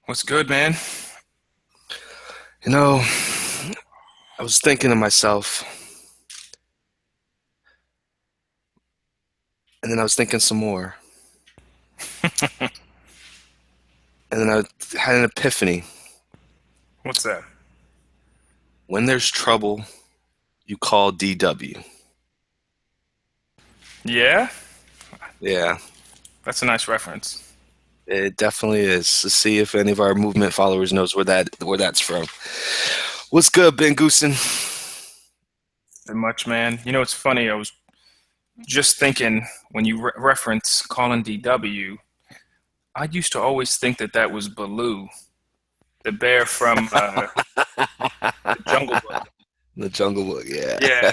What's good, man? You know, I was thinking to myself, and then I was thinking some more, and then I had an epiphany. What's that? When there's trouble, you call DW. Yeah, Yeah, that's a nice reference. it definitely is. Let's see if any of our movement followers knows where that's from. What's good, Ben Goosen? Very much, man. You know, it's funny. I was just thinking when you reference Colin DW, I used to always think that that was Baloo, the bear from the Jungle Book. The Jungle Book. Yeah, Yeah,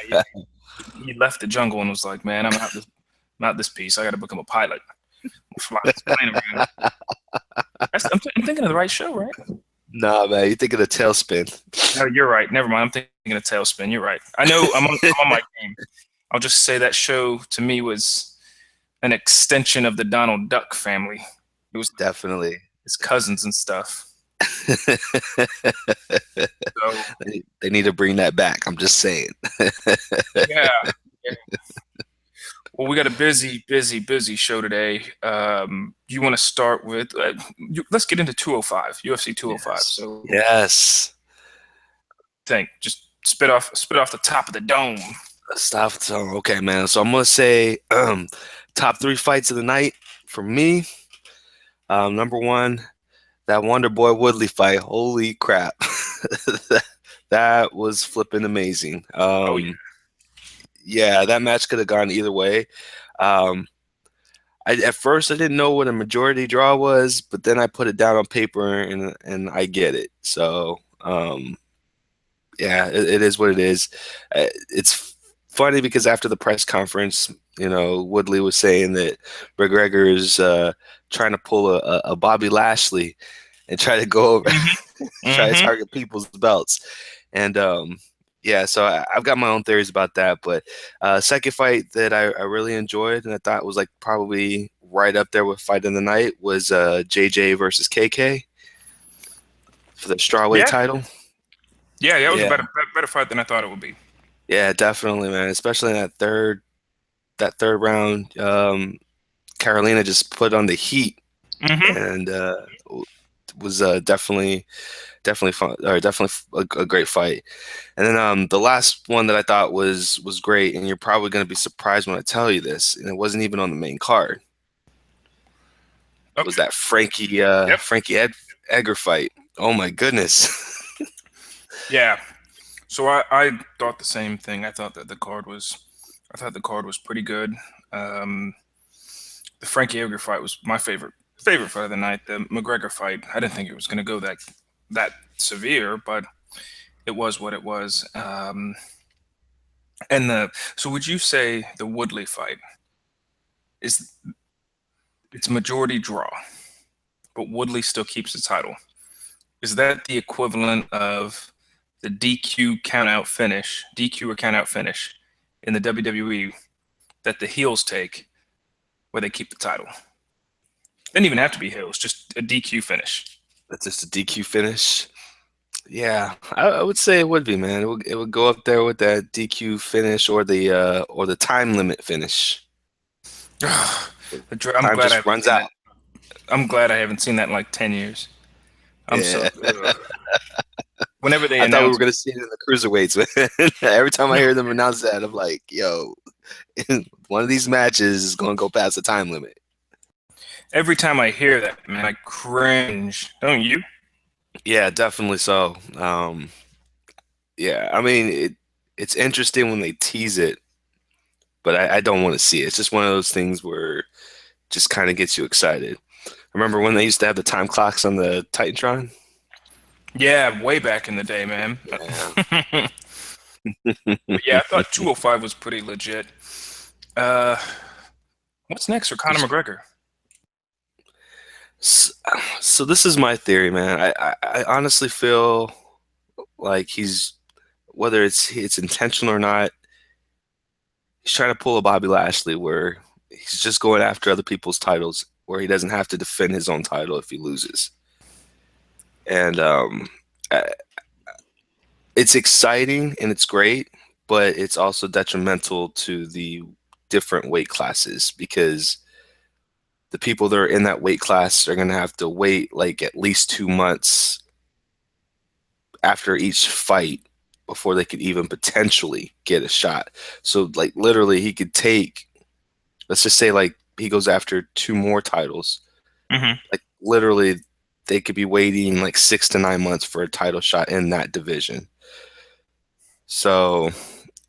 he left the jungle and was like, "Man, I'm out this piece. I got to become a pilot. I'm fly this plane around." I'm thinking of the right show, right? nah, man, you think of the tailspin? No, you're right. Never mind. I'm thinking of Tailspin. You're right. I know. I'm on my game. I'll just say that show to me was an extension of the Donald Duck family. It was Definitely. his cousins and stuff. So They need to bring that back. I'm just saying. yeah, yeah. Well, we got a busy show today. You want to start with? Let's get into 205, UFC 205. Yes. So, Yes. think just spit off the top of the dome. Stop. So, okay, man. So I'm gonna say top three fights of the night for me. Number one, that Wonder Boy Woodley fight. Holy crap. That, that was flipping amazing. Oh yeah. Yeah, that match could have gone either way. Um, at first I didn't know what a majority draw was, but then I put it down on paper and I get it. So yeah, it is what it is. It's funny because after the press conference, Woodley was saying that McGregor is trying to pull a Bobby Lashley and try to go over, Hmm. try to Hmm. target people's belts. And yeah, so I've got my own theories about that. But second fight that I really enjoyed and I thought was like probably right up there with fight of the night was JJ versus KK for the strawweight Yeah, title. yeah, yeah. It was a Yeah. better fight than I thought it would be. Yeah, definitely, man. Especially in that third round, Carolina just put on the heat Hmm. and was definitely fun or definitely a great fight. And then the last one that I thought was great, and you're probably going to be surprised when I tell you this, and it wasn't even on the main card. Was Okay. that Yep. Frankie Edgar fight? Oh my goodness. Yeah. So I thought the same thing. I thought the card was pretty good. Um, the Frankie Edgar fight was my favorite fight of the night. The McGregor fight, I didn't think it was going to go that severe, but it was what it was. And the so would you say the Woodley fight is it's majority draw, but Woodley still keeps the title? Is that the equivalent of the DQ or count out finish in the WWE that the heels take where they keep the title? Didn't even have to be heels, just a DQ finish. That's just a DQ finish. Yeah, I would say it would be, man. It would go up there with that DQ finish or the time limit finish. I'm Time glad I just haven't runs seen that. out. I'm glad I haven't seen that in like 10 years. I'm so Yeah. whenever they I thought we were announce gonna see it in the cruiserweights, man. Every time I no, hear them announce that, I'm like, yo, one of these matches is gonna go past the time limit. every time I hear that, man, I cringe. Don't you? Yeah, definitely so. Yeah, I mean it's interesting when they tease it, but I don't want to see it. It's just one of those things where it just kind of gets you excited. Remember when they used to have the time clocks on the Titantron? Yeah, way back in the day, man. Yeah. But yeah, I thought 205 was pretty legit. Uh, what's next for Conor McGregor? S- So this is my theory, man. I honestly feel like he's whether it's intentional or not, he's trying to pull a Bobby Lashley where he's just going after other people's titles where he doesn't have to defend his own title if he loses. and uh, it's exciting and it's great, but it's also detrimental to the different weight classes because the people that are in that weight class are going to have to wait like at least 2 months after each fight before they could even potentially get a shot. So like literally he could take, let's just say like he goes after two more titles. Hmm. Like literally they could be waiting like 6 to 9 months for a title shot in that division. So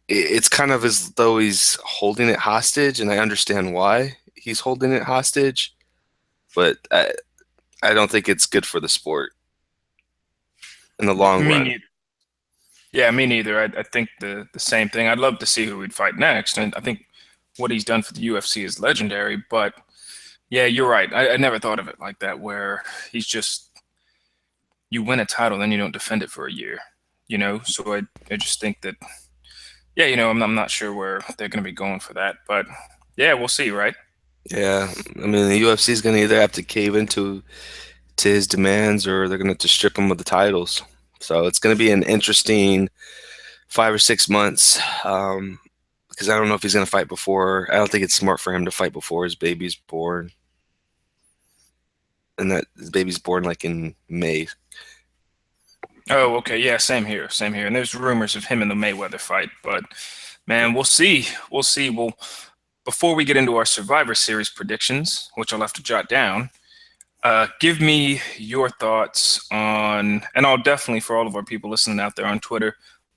it's kind of as though he's holding it hostage, and I understand why he's holding it hostage, but I don't think it's good for the sport in the long Me run. neither. Yeah, me neither. I think the same thing. I'd love to see who he'd fight next, and I think what he's done for the UFC is legendary. But yeah, you're right. I never thought of it like that, where he's just you win a title, then you don't defend it for a year. So I just think that yeah, I'm not sure where they're going to be going for that, but yeah, we'll see, right? Yeah, I mean the UFC is going to either have to cave into to his demands or they're going to have to strip him of the titles. So it's going to be an interesting 5 or 6 months because I don't know if he's going to fight before. I don't think it's smart for him to fight before his baby's born, and that his baby's born like in May. Oh, okay. Yeah, same here. Same here. And there's rumors of him in the Mayweather fight, but man, we'll see. We'll see. Well, before we get into our Survivor Series predictions, which I'll have to jot down, give me your thoughts on, and I'll definitely, for all of our people listening out there on Twitter,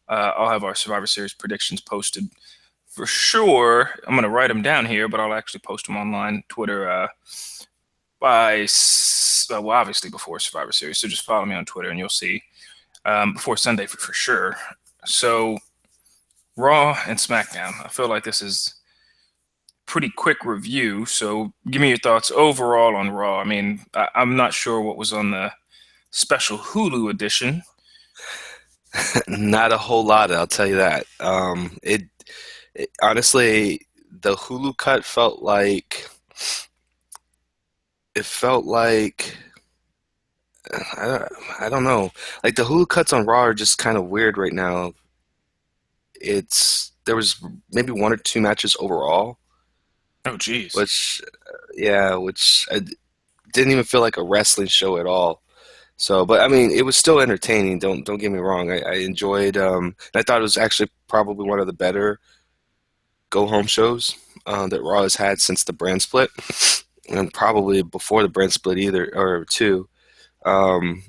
I'll have our Survivor Series predictions posted for sure. I'm going to write them down here, but I'll actually post them online, Twitter, well, obviously before Survivor Series. So just follow me on Twitter and you'll see before Sunday for sure. So Raw and SmackDown. I feel like this is pretty quick review. So give me your thoughts overall on Raw. I mean, I'm not sure what was on the special Hulu edition. Not a whole lot, I'll tell you that. It honestly, the Hulu cut felt like I don't, I don't know. Like the Hulu cuts on Raw are just kind of weird right now. There was maybe one or two matches overall, Oh, geez. which yeah, which I didn't even feel like a wrestling show at all. So, but I mean, it was still entertaining. Don't get me wrong. I enjoyed. I thought it was actually probably one of the better go home shows that Raw has had since the brand split, and probably before the brand split either or two. Um,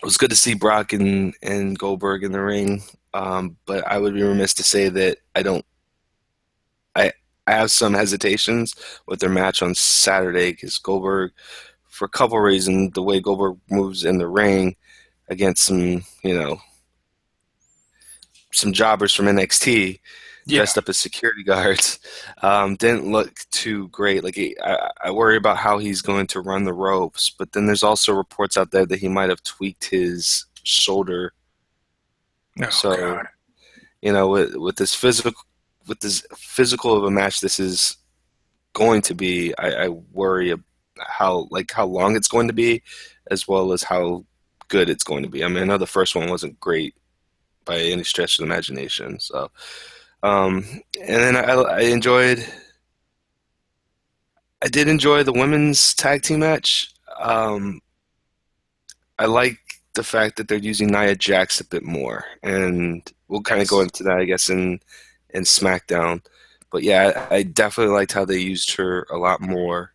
it was good to see Brock and Goldberg in the ring, but I would be remiss to say that I I have some hesitations with their match on Saturday because Goldberg, for a couple reasons, the way Goldberg moves in the ring against some jobbers from NXT Yeah. dressed up as security guards, didn't look too great. Like I worry about how he's going to run the ropes, but then there's also reports out there that he might have tweaked his shoulder. Oh, So God. with this physical of a match, this is going to be. I worry how long it's going to be, as well as how good it's going to be. I mean, I know the first one wasn't great by any stretch of the imagination. So, um, and then I did enjoy the women's tag team match. I like the fact that they're using Nia Jax a bit more, and we'll kind of go Yes. into that, I guess, in SmackDown. But yeah, I definitely liked how they used her a lot more.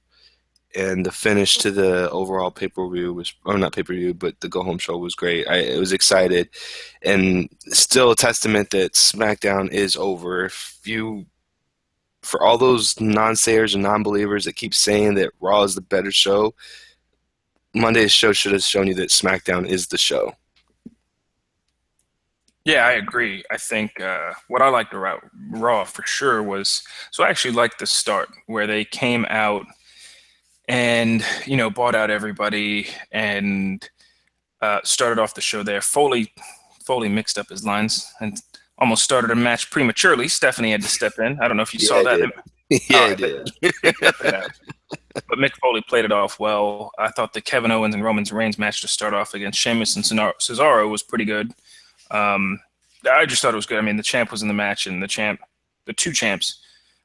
And the finish to the overall pay per view was, or not pay per view, but the go home show was great. I was excited, and still a testament that SmackDown is over. For all those non-sayers and non-believers that keep saying that Raw is the better show, Monday's show should have shown you that SmackDown is the show. Yeah, I agree. I think what I liked about Raw for sure was so I actually liked the start where they came out and bought out everybody and started off the show there. Foley mixed up his lines and almost started a match prematurely. Stephanie had to step in. I don't know if you Yeah, saw I that. did. All Yeah, I right, did. they cut that out. but Mick Foley played it off well. I thought the Kevin Owens and Roman Reigns match to start off against Sheamus and Cesaro was pretty good. Um, I just thought it was good. I mean, the champ was in the match, and the two champs,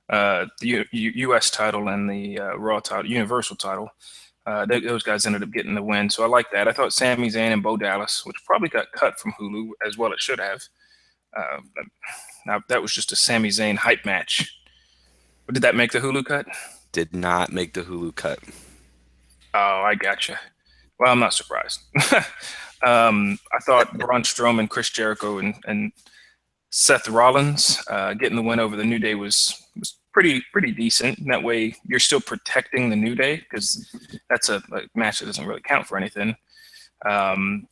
the U.S. title and the Raw title, Universal title, those guys ended up getting the win. So I like that. I thought Sami Zayn and Bo Dallas, which probably got cut from Hulu as well, it should have. Uh, Now that was just a Sami Zayn hype match. But did that make the Hulu cut? Did not make the Hulu cut. Oh, I gotcha. Well, I'm not surprised. I thought Braun Strowman, Chris Jericho, and Seth Rollins getting the win over the New Day was pretty decent. And that way, you're still protecting the New Day because that's a match that doesn't really count for anything. Um,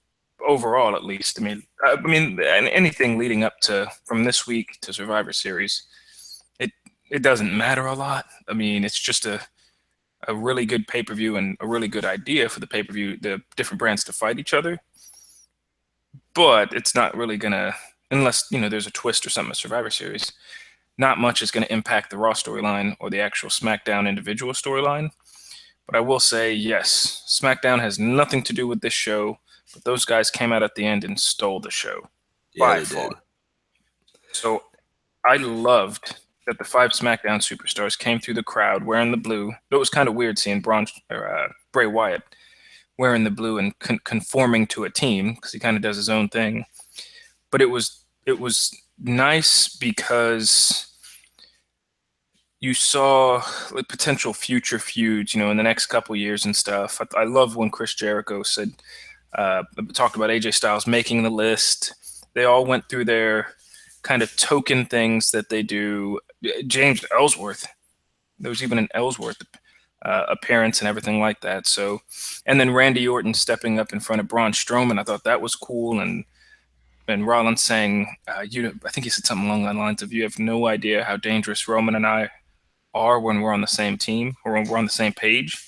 Overall, at least, I mean, anything leading up to from this week to Survivor Series, it it doesn't matter a lot. I mean, it's just a really good pay per view and a really good idea for the pay per view, the different brands to fight each other. But it's not really gonna, unless there's a twist or something at Survivor Series. Not much is going to impact the Raw storyline or the actual SmackDown individual storyline. But I will say, yes, SmackDown has nothing to do with this show, but those guys came out at the end and stole the show Yeah, by they far. did. So I loved that the five SmackDown superstars came through the crowd wearing the blue. It was kind of weird seeing Bray Wyatt wearing the blue and conforming to a team because he kind of does his own thing. But it was nice because you saw like potential future feuds, in the next couple years and stuff. I love when Chris Jericho talked about AJ Styles making the list. They all went through their kind of token things that they do. James Ellsworth, there was even an Ellsworth appearance and everything like that. So, and then Randy Orton stepping up in front of Braun Strowman, I thought that was cool. And Rollins saying, I think he said something along the lines of, "You have no idea how dangerous Roman and I are when we're on the same team or when we're on the same page."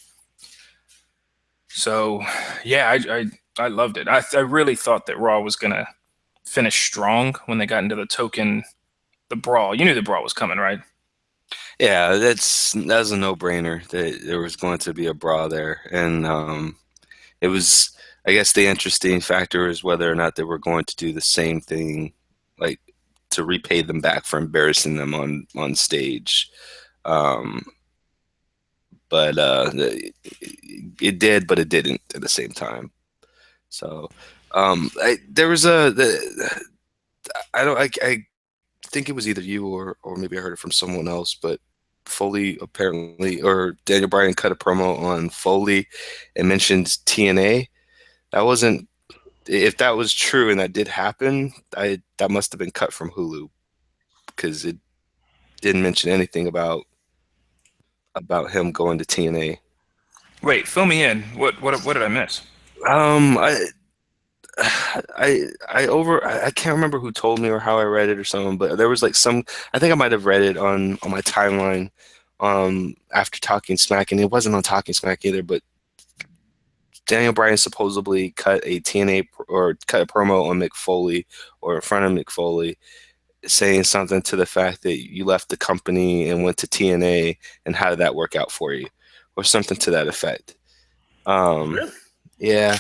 So, yeah, I loved it. I really thought that Raw was gonna finish strong when they got into the brawl. You knew the brawl was coming, right? Yeah, that's a no-brainer that there was going to be a brawl there, and it was. I guess the interesting factor is whether or not they were going to do the same thing, like to repay them back for embarrassing them on stage. Um, but it did, but it didn't at the same time. So there was I don't I think it was either you or maybe I heard it from someone else, but Foley apparently or Daniel Bryan cut a promo on Foley and mentioned TNA. That wasn't if that was true and that did happen, that must have been cut from Hulu because it didn't mention anything about him going to TNA. Wait, fill me in. What did I miss? Um, I I can't remember who told me or how I read it or something, but there was like some I think I might have read it on my timeline after Talking Smack, and it wasn't on Talking Smack either, but Daniel Bryan supposedly cut a TNA or cut a promo on Mick Foley or in front of Mick Foley saying something to the fact that you left the company and went to TNA and how did that work out for you or something to that effect. Um, Really? yeah,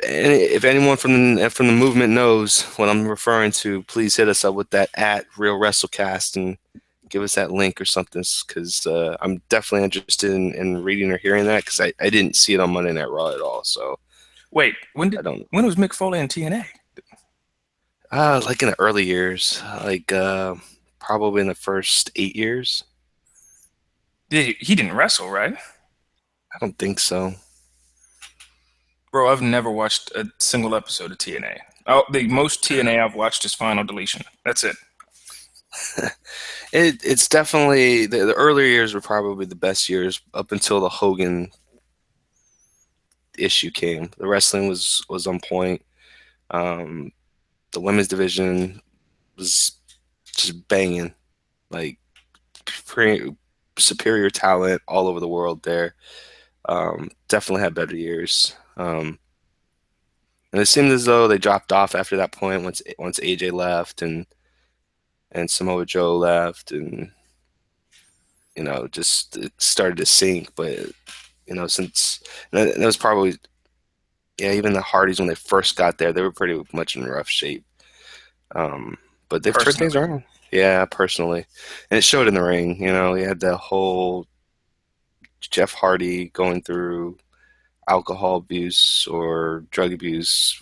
and if anyone from the movement knows what I'm referring to, please hit us up with that at Real WrestleCast and give us that link or something, because I'm definitely interested in reading or hearing that because I didn't see it on Monday Night Raw at all. So Wait, I don't. when was Mick Foley in TNA? Like in the early years, like probably in the first 8 years. He didn't wrestle, right? I don't think so. Bro, I've never watched a single episode of TNA. Oh, the most TNA I've watched is Final Deletion. That's it. It's definitely the earlier years were probably the best years up until the Hogan issue came. The wrestling was on point. Um, the women's division was just banging, like pretty superior talent all over the world there. Definitely had better years. And it seemed as though they dropped off after that point once AJ left and Samoa Joe left, and just it started to sink. But since and that was probably, yeah, even the Hardys when they first got there, they were pretty much in rough shape. Um, but they've turned things personally. around. Yeah, personally, and it showed in the ring. We had the whole Jeff Hardy going through alcohol abuse or drug abuse,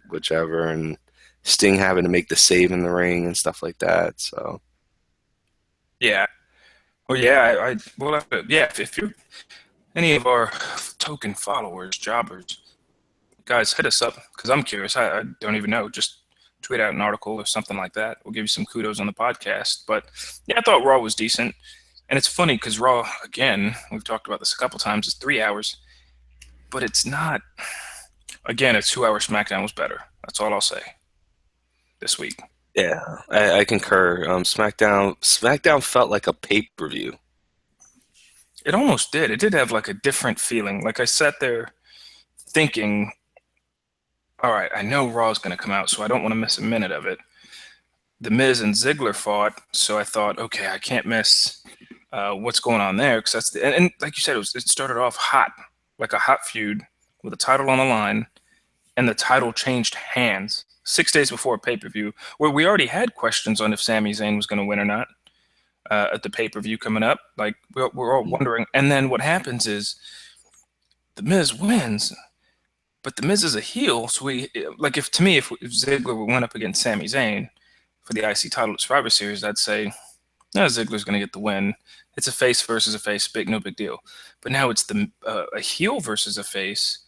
whichever, and Sting having to make the save in the ring and stuff like that. So Yeah. Well, yeah, well, yeah, if you're any of our token followers, jobbers, guys, hit us up because I'm curious. I don't even know. Just tweet out an article or something like that. We'll give you some kudos on the podcast. But yeah, I thought Raw was decent. And it's funny because Raw, again, we've talked about this a couple times, is 3 hours, but it's not. Again, a 2 hour SmackDown was better. That's all I'll say this week. yeah, I concur. SmackDown felt like a pay-per-view. It almost did. It did have like a different feeling. Like I sat there thinking, all right, I know Raw's going to come out, so I don't want to miss a minute of it. The Miz and Ziggler fought, so I thought, okay, I can't miss what's going on there because that's and like you said, it started off hot, like a hot feud with a title on the line, and the title changed hands 6 days before a pay per view, where we already had questions on if Sami Zayn was going to win or not at the pay per view coming up. Like we're all wondering, and then what happens is the Miz wins, but the Miz is a heel, so we like if to me if Ziggler went up against Sami Zayn for the IC title at Survivor Series, I'd say no, Ziggler's going to get the win. It's a face versus a face, no big deal. But now it's a heel versus a face.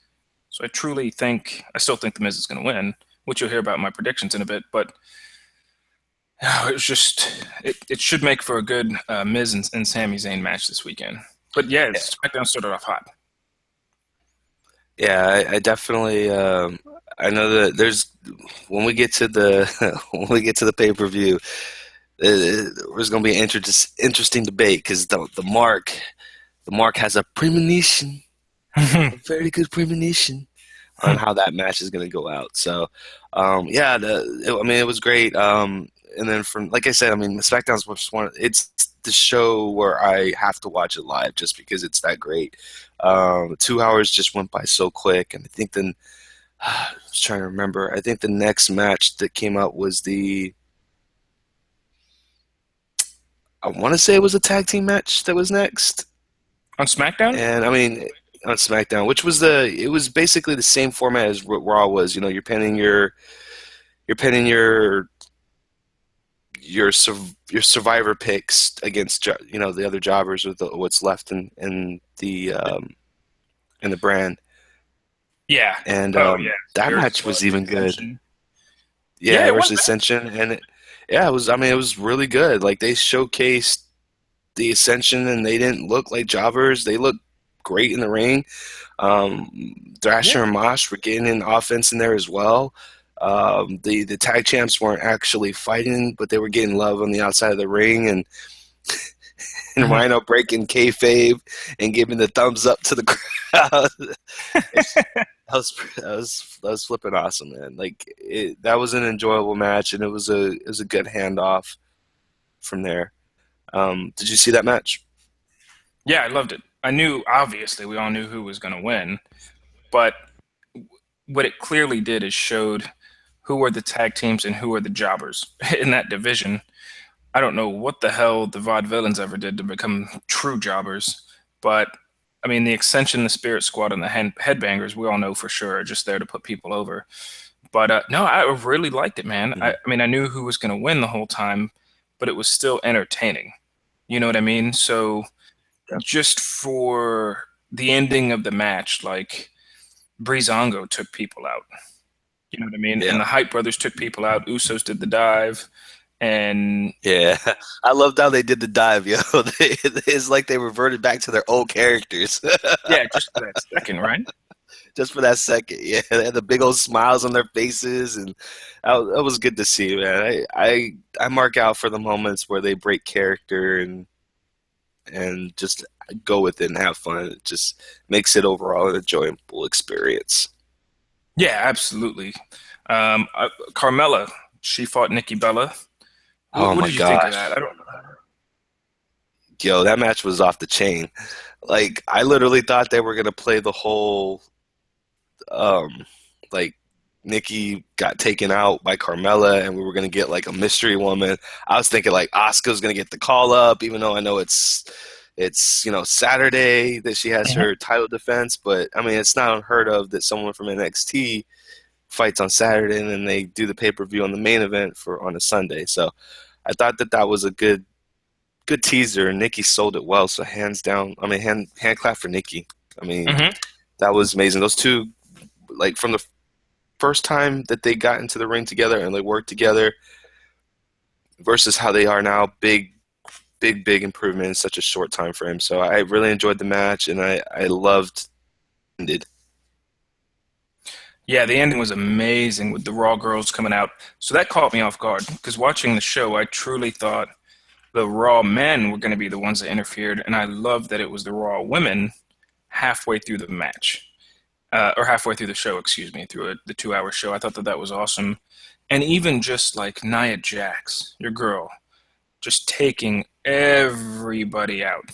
So I still think the Miz is going to win, which you'll hear about my predictions in a bit. But it should make for a good Miz and Sami Zayn match this weekend. But yeah, SmackDown started off hot. Yeah, I definitely. I know that there's when we get to the when we get to the pay-per-view, there's going to be an interesting debate because the mark has a premonition, a very good premonition on how that match is going to go out. So, yeah, I mean, it was great. And then from, like I said, I mean, SmackDown's just one. It's the show where I have to watch it live just because it's that great. 2 hours just went by so quick, and I think then I was trying to remember. I think the next match that came out was I want to say it was a tag team match that was next. On SmackDown? And I mean, on SmackDown, it was basically the same format as what Raw was. You're pinning your survivor picks against the other jobbers or what's left in the brand. Yeah. And Oh yeah. that Spirit match Squad was even good. Ascension. Yeah, Yeah, it was. versus Ascension, and yeah, it was. I mean, it was really good. Like they showcased the Ascension, and they didn't look like jobbers. They looked great in the ring. Yeah. Thrasher and Mosh were getting in offense in there as well. The tag champs weren't actually fighting, but they were getting love on the outside of the ring, and and Rhino breaking kayfabe and giving the thumbs up to the crowd. That was flipping awesome, man. That was an enjoyable match, and it was a good handoff from there. Did you see that match? Yeah, I loved it. I knew, obviously, we all knew who was going to win, but what it clearly did is showed who are the tag teams and who are the jobbers in that division. I don't know what the hell the Vaudevillains ever did to become true jobbers, but I mean, the Ascension, the Spirit Squad, and the Headbangers, we all know for sure are just there to put people over. But no, I really liked it, man. Mhm. I mean, I knew who was going to win the whole time, but it was still entertaining. You know what I mean? So just for the ending of the match, like Breezango took people out. You know what I mean? And Yeah, the Hype Brothers took people out. Usos did the dive, and yeah. I loved how they did the dive, yo. It's like they reverted back to their old characters yeah, just for that second, right? just for that second. Yeah, they had the big old smiles on their faces, and that was good to see, man. I mark out for the moments where they break character and just go with it and have fun. It just makes it overall an enjoyable experience. Yeah, absolutely. Carmella, she fought Nikki Bella. Oh What my did you think of that? gosh. I don't. Yo, that match was off the chain. Like I literally thought they were gonna play the whole um like Nikki got taken out by Carmella and we were gonna get like a mystery woman. I was thinking like Asuka's gonna get the call up, even though I know it's Saturday that she has Mhm. her title defense, but I mean it's not unheard of that someone from NXT fights on Saturday and then they do the pay-per-view on the main event for on a Sunday. So I thought that that was a good teaser and Nikki sold it well. So hands down, I mean hand clap for Nikki. I mean Mhm. that was amazing. Those two, like from the first time that they got into the ring together and they worked together versus how they are now, big improvement in such a short time frame. So I really enjoyed the match and I loved it. Yeah, the ending was amazing with the Raw girls coming out. So that caught me off guard because watching the show, I truly thought the Raw men were going to be the ones that interfered, and I loved that it was the Raw women halfway through the match, or halfway through the show, excuse me, through the 2 hour show. I thought that that was awesome. And even just like Nia Jax, your girl, just taking everybody out,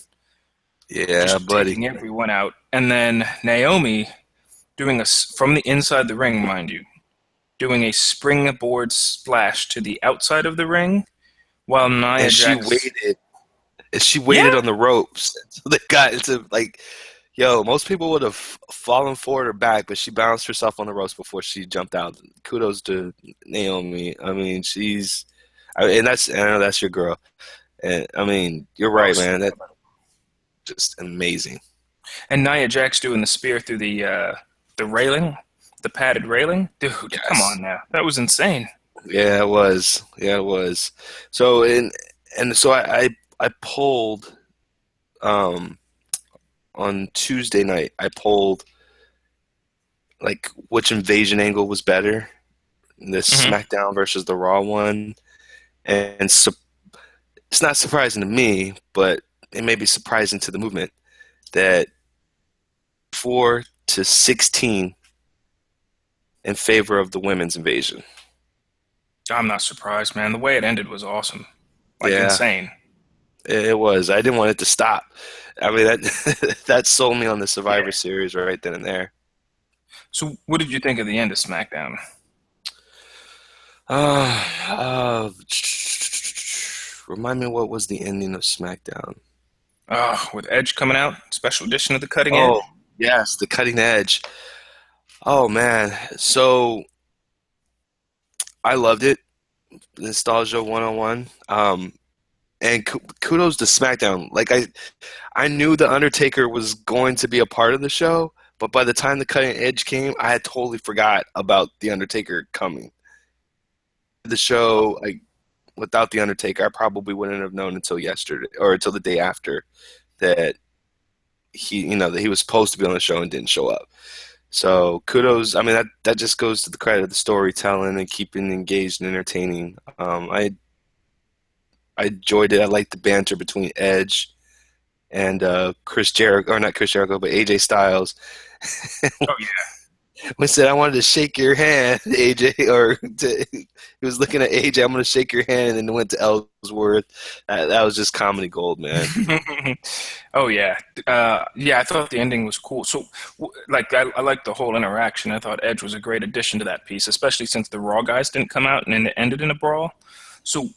Yeah, just buddy. taking everyone out. And then Naomi doing from the inside the ring, mind you, doing a springboard splash to the outside of the ring while Nia And Jax. she Yeah, waited on the ropes. So they got into like, yo, most people would have fallen forward or back, but she balanced herself on the ropes before she jumped out. Kudos to Naomi. I mean, and I know that's your girl. And I mean, you're oh, right, man. That's just amazing. and Nia Jax doing the spear through the railing, the padded railing. Dude, come Yes. on now, that was insane. Yeah, it was. Yeah, it was. So and so I pulled um on Tuesday night. I pulled like which invasion angle was better, the Hmm. SmackDown versus the Raw one, and it's not surprising to me, but it may be surprising to the movement that 4-16 in favor of the women's invasion. I'm not surprised, man. The way it ended was awesome, like Yeah, insane. it was. I didn't want it to stop. I mean that that sold me on the Survivor Yeah. Series right then and there. So, what did you think of the end of SmackDown? Uh, uh, remind me what was the ending of SmackDown? With Edge coming out, special edition of the Cutting Edge. Oh, yes, the cutting edge. Oh man, so I loved it. Nostalgia 101. And kudos to SmackDown. Like I knew the Undertaker was going to be a part of the show, but by the time the cutting edge came, I had totally forgot about the Undertaker coming. The show, like without the Undertaker, I probably wouldn't have known until yesterday or until the day after that that he was supposed to be on the show and didn't show up. So kudos. I mean that just goes to the credit of the storytelling and keeping engaged and entertaining. I enjoyed it. I liked the banter between Edge and Chris Jericho, or not Chris Jericho, but AJ Styles. Oh yeah. When said I wanted to shake your hand, AJ, he was looking at AJ. I'm going to shake your hand, and then went to Ellsworth. That was just comedy gold, man. Oh yeah, yeah. I thought the ending was cool. So, like, I liked the whole interaction. I thought Edge was a great addition to that piece, especially since the Raw guys didn't come out and then it ended in a brawl. So,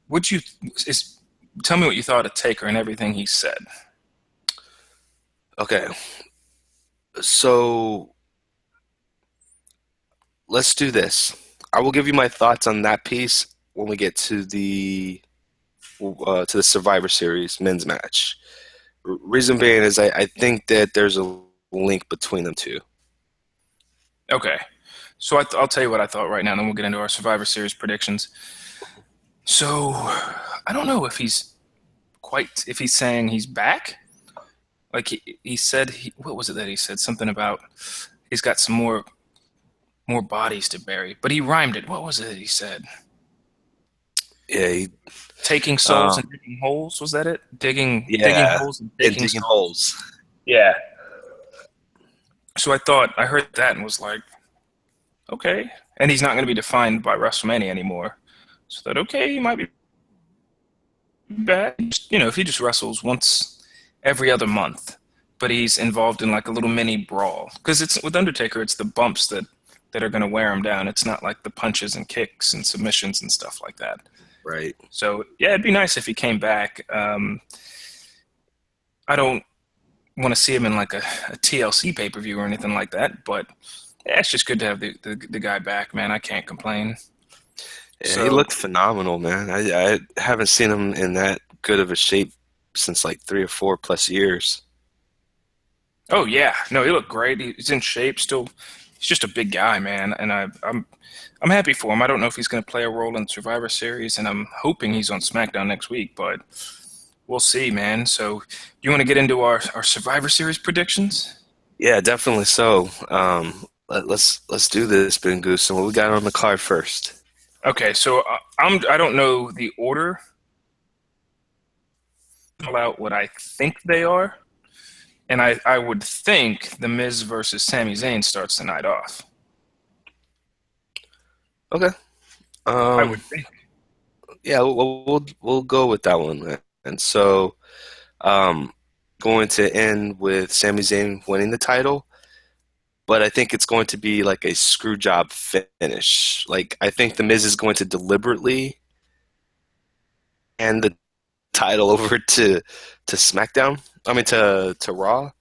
would you is tell me what you thought of Taker and everything he said? Okay, so let's do this. I will give you my thoughts on that piece when we get to the Survivor Series men's match. Reason being is I think that there's a link between them two. Okay, so I'll tell you what I thought right now, and then we'll get into our Survivor Series predictions. So, I don't know if he's saying he's back. Like he said, what was it that he said? Something about he's got some more bodies to bury. But he rhymed it. What was it he said? Yeah, Taking souls um, and digging holes. Was that it? Digging yeah, holes and and taking digging souls. holes. Yeah. So I heard that and was like, okay. And he's not going to be defined by WrestleMania anymore. So that okay, he might be bad. If he just wrestles once every other month, but he's involved in like a little mini brawl. Because it's with Undertaker, it's the bumps that are going to wear him down. It's not like the punches and kicks and submissions and stuff like that. Right. So yeah, it'd be nice if he came back. I don't want to see him in like a TLC pay per view or anything like that, but yeah, it's just good to have the guy back, man. I can't complain. Yeah, he So, looked phenomenal, man. I haven't seen him in that good of a shape since like 3 or 4 plus years. oh yeah, no, he looked great. He's in shape still. He's just a big guy, man, and I'm happy for him. I don't know if he's going to play a role in Survivor Series, and I'm hoping he's on SmackDown next week, but we'll see, man. So, you want to get into our Survivor Series predictions? Yeah, definitely so. Let's do this, Ben Goose. And what we got on the card first? Okay, so I don't know the order. Call out what I think they are, and I would think the Miz versus Sami Zayn starts the night off. Okay. I Um, would think. yeah, we'll go with that one then. And so, um, going to end with Sami Zayn winning the title, but I think it's going to be like a screw job finish. Like I think the Miz is going to deliberately hand the title over to SmackDown. I mean to Raw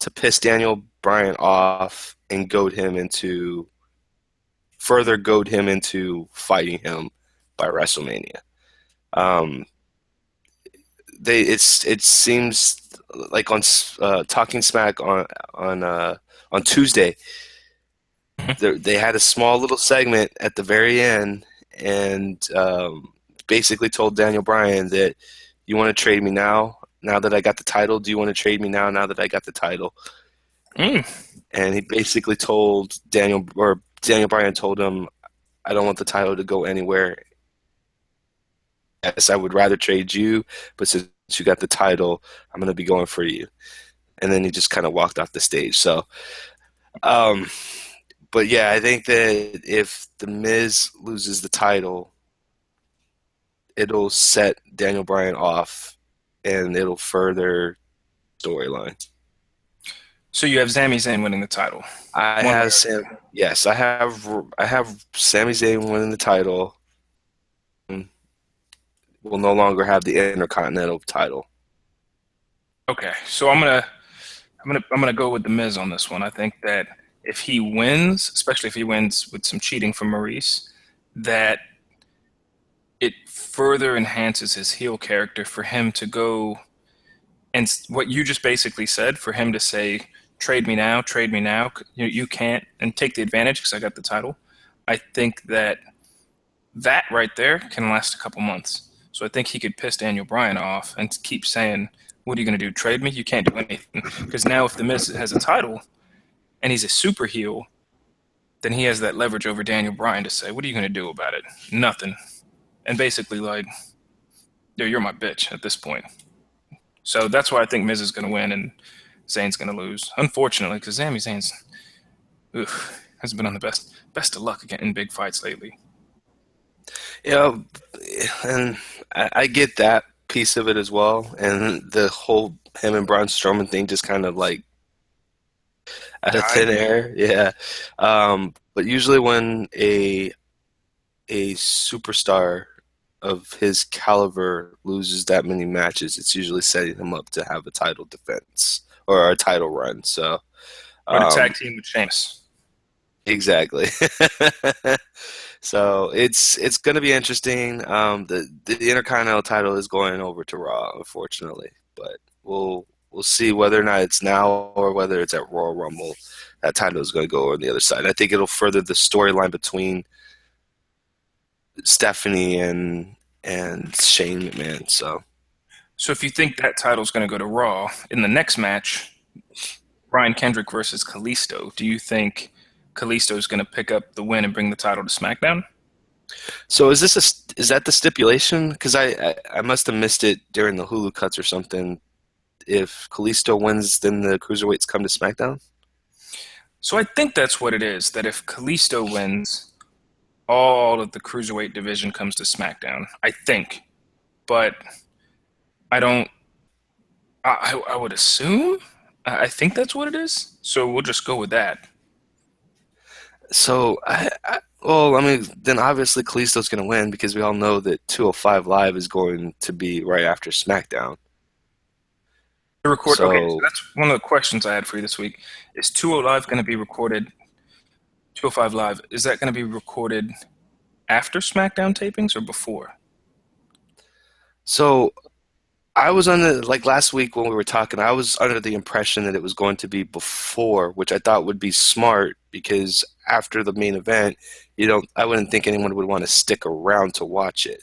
to piss Daniel Bryan off and goad him into fighting him by WrestleMania. Um, it seems like on Talking Smack on Tuesday they had a small little segment at the very end and basically told Daniel Bryan that you want to trade me now that I got the title. Do you want to trade me now that I got the title? Mm. And he basically told Daniel Bryan told him, I don't want the title to go anywhere. Yes, I would rather trade you, but since you got the title, I'm going to be going for you. And then he just kind of walked off the stage. So, um, but yeah, I think that if The Miz loses the title, it'll set Daniel Bryan off and it'll further storyline. So you have Sami Zayn winning the title, I one way have or Sam. Yes, I have Sami Zayn winning the title. Will no longer have the Intercontinental title. okay. So I'm gonna go with the Miz on this one. I think that if he wins, especially if he wins with some cheating from Maurice, that it further enhances his heel character for him to go and what you just basically said for him to say trade me now. You can't and take the advantage because I got the title. I think that right there can last a couple months. So I think he could piss Daniel Bryan off and keep saying, "What are you going to do? Trade me? You can't do anything." Because now, if the Miz has a title and he's a super heel, then he has that leverage over Daniel Bryan to say, "What are you going to do about it? Nothing." And basically, like, "Yo, you're my bitch" at this point. So that's why I think Miz is going to win and Zayn's going to lose. Unfortunately, because Sami Zayn's hasn't been on the best of luck again in big fights lately. Yeah, and I get that piece of it as well. And the whole him and Braun Strowman thing just kind of like out of Died. thin air. Yeah. But usually when a superstar of his caliber loses that many matches, it's usually setting him up to have a title defense or a title run. So, Or to tag um, team with Sheamus. exactly. So it's going to be interesting. The Intercontinental title is going over to Raw, unfortunately, but we'll see whether or not it's now or whether it's at Royal Rumble. That title is going to go on the other side. I think it'll further the storyline between Stephanie and Shane McMahon. So So if you think that title's going to go to Raw in the next match, Brian Kendrick versus Kalisto, do you think Kalisto's going to pick up the win and bring the title to SmackDown? so is that the stipulation? Because I must have missed it during the Hulu cuts or something. If Kalisto wins, then the cruiserweights come to SmackDown. So I think that's what it is. That if Kalisto wins, all of the cruiserweight division comes to SmackDown. I think, but I don't. I would assume. I think that's what it is. So we'll just go with that. So, well, I mean, then obviously Kalisto's going to win because we all know that 205 Live is going to be right after SmackDown. To record. Okay, so So, that's one of the questions I had for you this week. Is 205 Live going to be recorded? 205 Live, is that going to be recorded after SmackDown tapings or before? so I was under, like last week when we were talking, I was under the impression that it was going to be before, which I thought would be smart because after the main event, I wouldn't think anyone would want to stick around to watch it.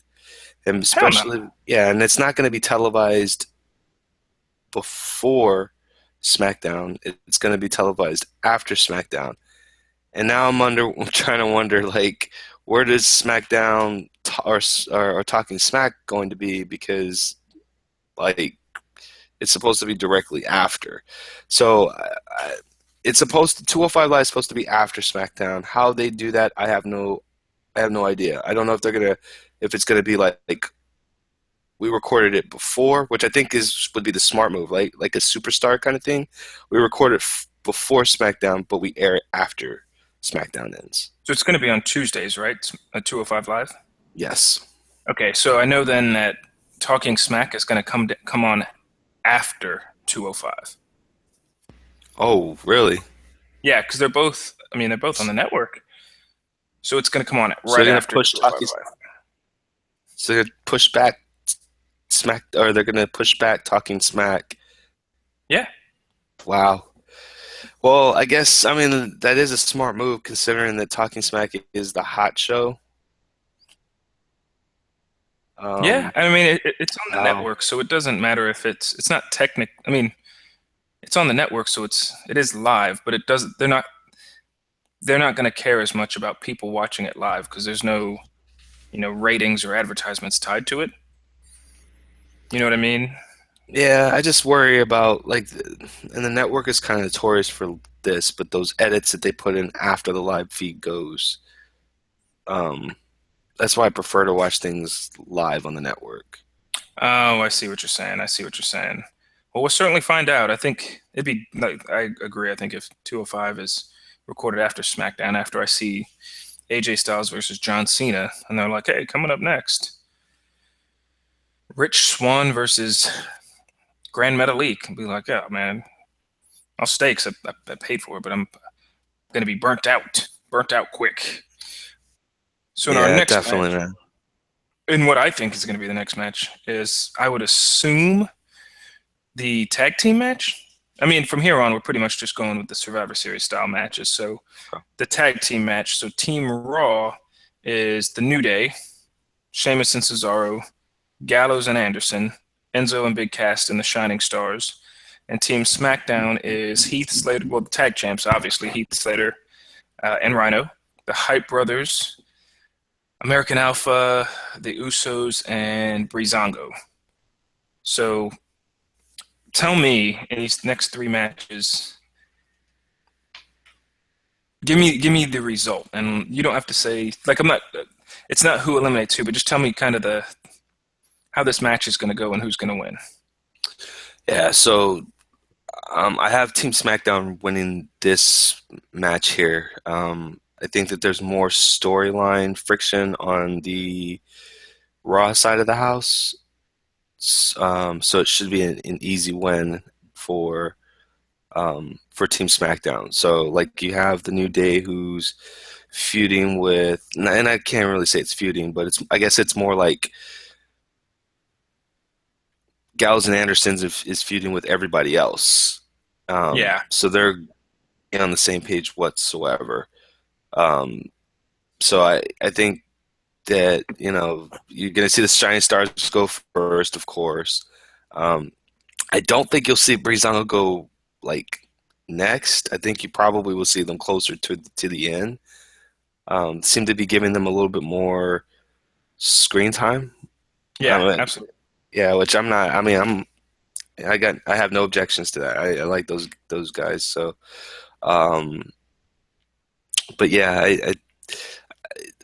And Hell no. especially, yeah, and it's not going to be televised before SmackDown. It's going to be televised after SmackDown. And now I'm trying to wonder, like, where does SmackDown or Talking Smack going to be? Because, like, it's supposed to be directly after. So it's supposed to 205 Live is supposed to be after SmackDown. How they do that, I have no idea. I don't know if it's gonna be like we recorded it before, which I think is would be the smart move, like a superstar kind of thing. We record it before SmackDown, but we air it after SmackDown ends. So it's going to be on Tuesdays, right? At 205 Live? Yes. Okay, so I know then that Talking Smack is going to come on after 205. Oh, really? Yeah, because they're both on the network. So it's going to come on So right they're gonna after push 205 Talking, Live. so they're gonna push back Smack, or they're gonna push back Talking Smack. Yeah, Wow. Well, I guess I mean that is a smart move considering that Talking Smack is the hot show. yeah. Um, I mean, it's on the wow. network, so it doesn't matter if it's not technic. I mean, it's on the network, so it is live, but it doesn't. They're not going to care as much about people watching it live because there's no ratings or advertisements tied to it. You know what I mean? Yeah, I just worry about and the network is kind of notorious for this, but those edits that they put in after the live feed goes. Um, that's why I prefer to watch things live on the network. Oh, I see what you're saying. I see what you're saying. Well, we'll certainly find out. I think it'd be like I agree. I think if 205 is recorded after SmackDown, after I see AJ Styles versus John Cena, and they're like, "Hey, coming up next, Rich Swann versus Grand Metalik," I'll be like, "Yeah, man, I'll stay 'cause I paid for it, but I'm gonna be burnt out quick." So in our Yeah, next definitely, match, man. in what I think is going to be the next match, is I would assume the tag team match. I mean, from here on, we're pretty much just going with the Survivor Series style matches. So the tag team match. So Team Raw is the New Day, Sheamus and Cesaro, Gallows and Anderson, Enzo and Big Cass and the Shining Stars. And Team SmackDown is Heath Slater, well, the tag champs, obviously, Heath Slater and Rhino, the Hype Brothers, American Alpha, the Usos, and Breezango. So tell me in these next three matches, give me the result, and you don't have to say like I'm not. It's not who eliminates who, but just tell me kind of the how this match is going to go and who's going to win. Yeah, so I have Team SmackDown winning this match here. I think that there's more storyline friction on the Raw side of the house. So it should be an easy win for Team SmackDown. So like you have the New Day who's feuding with, and I can't really say it's feuding, but I guess it's more like Gallows and Anderson is feuding with everybody else. Yeah, So they're on the same page whatsoever. Um, so I think that you're gonna see the Shining Stars go first, of course. Um, I don't think you'll see Breezango go like next. I think you probably will see them closer to the end. Seem to be giving them a little bit more screen time. yeah, Um, absolutely. yeah, which I'm not. I mean, I have no objections to that. I like those guys. So, um, but yeah,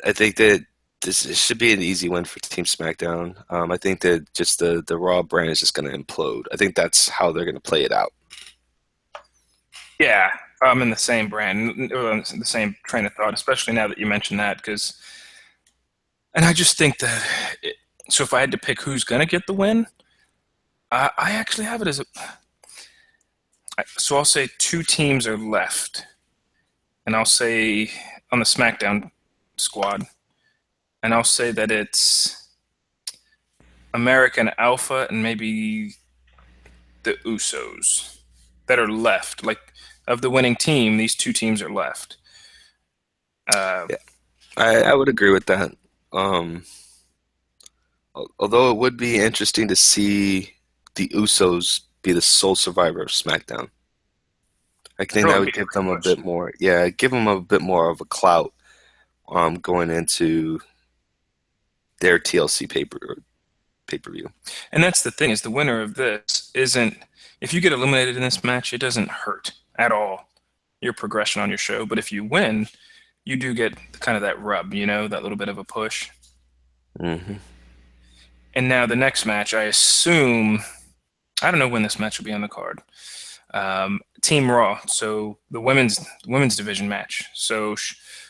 I think that this should be an easy win for Team SmackDown. I think that just the Raw brand is just going to implode. I think that's how they're going to play it out. Yeah, I'm in the same the same train of thought, especially now that you mentioned that, and I just think that, so if I had to pick who's going to get the win, I actually have it as so I'll say two teams are left, and I'll say on the SmackDown squad, and I'll say that it's American Alpha and maybe the Usos that are left. Like, of the winning team, these two teams are left. Uh, Yeah, I would agree with that. Um, although it would be interesting to see the Usos be the sole survivor of SmackDown. I think it that would would be give pretty them a much. bit more, yeah, give them a bit more of a clout going into their TLC pay per view. And that's the thing, is the winner of this isn't, if you get eliminated in this match, it doesn't hurt at all your progression on your show. But if you win, you do get kind of that rub, that little bit of a push. Hmm. And now the next match, I assume, I don't know when this match will be on the card. Team Raw, so the women's division match. So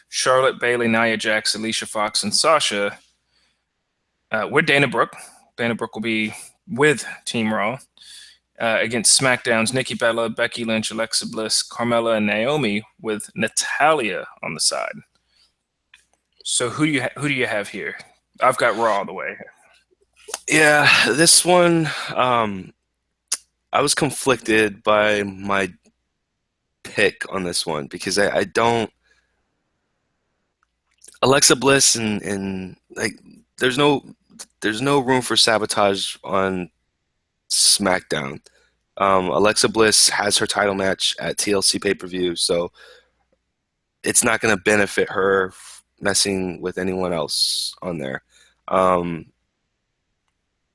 Charlotte, Bayley, Nia Jax, Alicia Fox, and Sasha with Dana Brooke. Dana Brooke will be with Team Raw against SmackDown's Nikki Bella, Becky Lynch, Alexa Bliss, Carmella, and Naomi with Natalia on the side. So who do you have here? I've got Raw all the way. Yeah, this one, I was conflicted by my pick on this one because I don't Alexa Bliss and like there's no room for sabotage on SmackDown. Alexa Bliss has her title match at TLC pay-per-view, so it's not going to benefit her messing with anyone else on there, um,